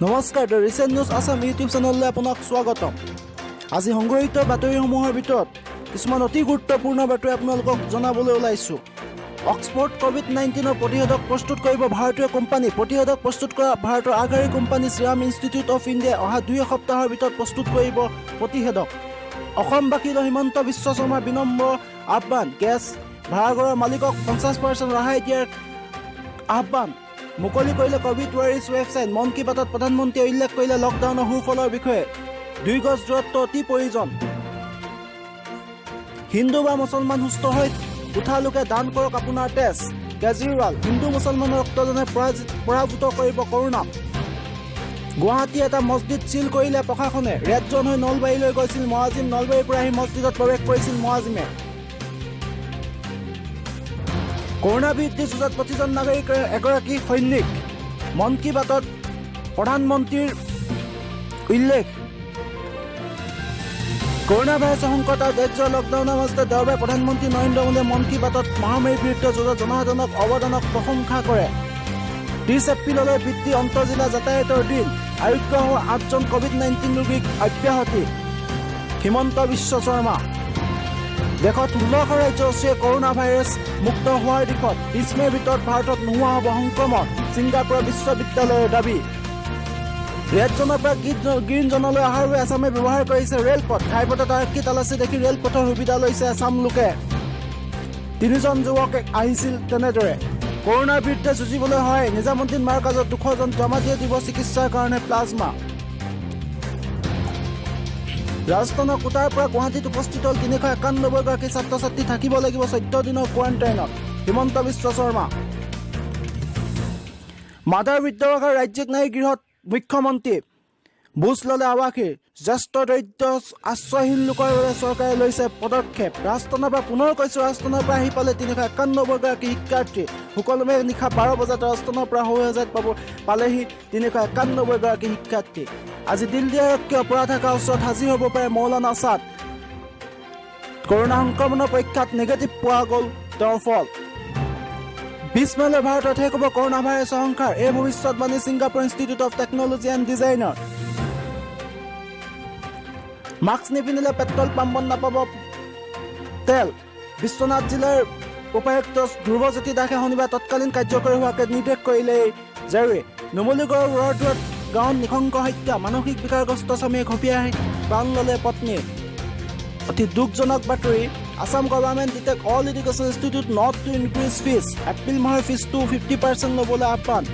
নমস্কাৰ the recent news Assam YouTube চেনেললৈ আপোনাক স্বাগতম। আজি সংগ্ৰহিত বাতৰিসমূহৰ ভিতৰত কিছুমান অতি গুৰুত্বপূৰ্ণ বাতৰি আপোনালোকক জনাবলৈ ওলাইছোঁ। অক্সফৰ্ড কোভিড-19 প্ৰতিষেধক প্ৰস্তুত কৰিব ভাৰতীয় কোম্পানী। প্ৰতিষেধক প্ৰস্তুত কৰা ভাৰতৰ আগশাৰীৰ কোম্পানী চিৰাম ইনষ্টিটিউট অফ ইণ্ডিয়াই অহা 2 সপ্তাহৰ ভিতৰত প্ৰস্তুত কৰিব প্ৰতিষেধক। অসমবাসীলৈ হিমন্ত বিশ্ব শৰ্মাৰ বিনম্ৰ আহ্বান। গেছ ভাড়াঘৰৰ মালিকক 50% ৰেহাই দিয়াৰ আহ্বান মুকলি কৰিলে কোভিড ৱাৰিছ ৱেবছাইট। মন কী বাতত প্ৰধানমন্ত্ৰীয়ে উল্লেখ কৰিলে লকডাউনৰ সুফলৰ বিষয়ে। 2 গজ দূৰত্ব অতি প্ৰয়োজন। হিন্দু বা মুছলমান সুস্থ হৈ উঠা লোকে দান কৰক আপোনাৰ তেজ। কেজৰিৱাল হিন্দু মুছলমানৰ ৰক্তদানে পৰাভূত কৰিব কৰোণা। গুৱাহাটী এটা মছজিদ চিল কৰিলে প্ৰশাসনে। ৰেড জন হৈ নলবাৰীলৈ গৈছিল মুৱাজিম। নলবাৰীৰ পৰা আহি মছজিদত প্ৰৱেশ কৰিছিল মুৱাজিমে। কৰোণা বিৰুদ্ধে যুঁজত প্ৰতিজন নাগৰিকৰ এগৰাকী সৈনিক। মন কী বাতত প্ৰধানমন্ত্ৰীৰ উল্লেখ। কৰোণা ভাইৰাছৰ সংকট আৰু দেশজোৰা লকডাউনৰ মাজতে দেওবাৰে প্ৰধানমন্ত্ৰী নৰেন্দ্ৰ মোদীয়ে মন কী বাতত মহামাৰীৰ বিৰুদ্ধে যুঁজত জনসাধাৰণক অৱদানক প্ৰশংসা কৰে। 30 এপ্ৰিললৈ বৃদ্ধি অন্তঃজিলা যাতায়াতৰ দিন। আৰোগ্য হোৱা 8জন কোভিড-19 ৰোগীক অব্যাহতি। হিমন্ত বিশ্ব শৰ্মা। দেশত 16খন ৰাজ্য ওচৰে কৰোণা ভাইৰাছ মুক্ত হোৱাৰ দিশত। 20 মে'ৰ ভিতৰত ভাৰতত নোহোৱা হ'ব সংক্ৰমণ। ছিংগাপুৰ বিশ্ববিদ্যালয়ৰ দাবী। ৰেড জনৰ পৰা গ্ৰীণ জনলৈ অহাৰ বাবে আছামে ব্যৱহাৰ কৰিছে ৰেলপথ। ঘাইপথত আৰক্ষী তালাচী দেখি ৰেলপথৰ সুবিধা লৈছে আছাম লোকে। 3জন যুৱক আহিছিল তেনেদৰে। কৰোণাৰ বিৰুদ্ধে যুঁজিবলৈ হয় নিজামুদ্দিন মাৰ্কাজত 200 জন জমা দিব চিকিৎসাৰ কাৰণে প্লাজমা। ৰাজস্থানৰ কোটাৰ পৰা গুৱাহাটীত উপস্থিত হ'ল 391গৰাকী ছাত্ৰ ছাত্ৰী। থাকিব লাগিব 14 দিনৰ কোৱাৰেণ্টাইনত। হিমন্ত বিশ্ব শৰ্মা। মাদাৰ বৃদ্ধবাসৰ ৰাজ্যিক ন্যায়িক গৃহত মুখ্যমন্ত্ৰী। বুজ ল'লে আৱাসীৰ। জ্যেষ্ঠ দৰিদ্ৰ আশ্ৰয়হীন লোকৰ বাবে চৰকাৰে লৈছে পদক্ষেপ। ৰাজস্থানৰ পৰা পুনৰ কৈছোঁ, ৰাজস্থানৰ পৰা আহি পালে 391গৰাকী শিক্ষাৰ্থী। সুকলমে নিশা 12 বজাত ৰাজস্থানৰ পৰা সৌজাত পালেহি 391গৰাকী শিক্ষাৰ্থী। আজি দিল্লী আৰক্ষী অপৰাধ শাখাৰ ওচৰত হাজিৰ হ'ব পাৰে মৌলানা আছাদ। কৰোণা সংক্ৰমণৰ পৰীক্ষাত নিগেটিভ পোৱা গ'ল তেওঁৰ ফল। 20 মে'লৈ ভাৰতত শেষ হ'ব কৰোণা ভাইৰাছৰ সংসাৰ। এই ভৱিষ্যতবাণী Singapore institute of technology and ডিজাইনৰ। মাস্ক নিপিন্ধিলে পেট্ৰল পাম্পত নাপাব তেল। বিশ্বনাথ জিলাৰ উপায়ুক্ত ধ্ৰুৱজ্যোতি দাসে শনিবাৰে তৎকালীন কাৰ্যকৰী হোৱাকৈ নিৰ্দেশ কৰিলে জাৰি। নুমলীগড়ৰ ৰৰদূৰত গাঁৱত নৃশংস হত্যা। মানসিক বিকাৰগ্ৰস্ত স্বামীয়ে ঘপিয়াই প্ৰাণ ল'লে পত্নীয়ে। অতি দুখজনক বাতৰি। Assam government direct all education institute not to increase fees. April মাহৰ ফিজটো 50% ল'বলৈ আহ্বান।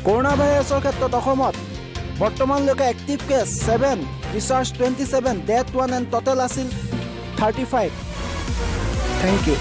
কৰোণা ভাইৰাছৰ ক্ষেত্ৰত অসমত বৰ্তমানলৈকে active case 7, discharge 27, death 1 and total আছিল 35। Thank U.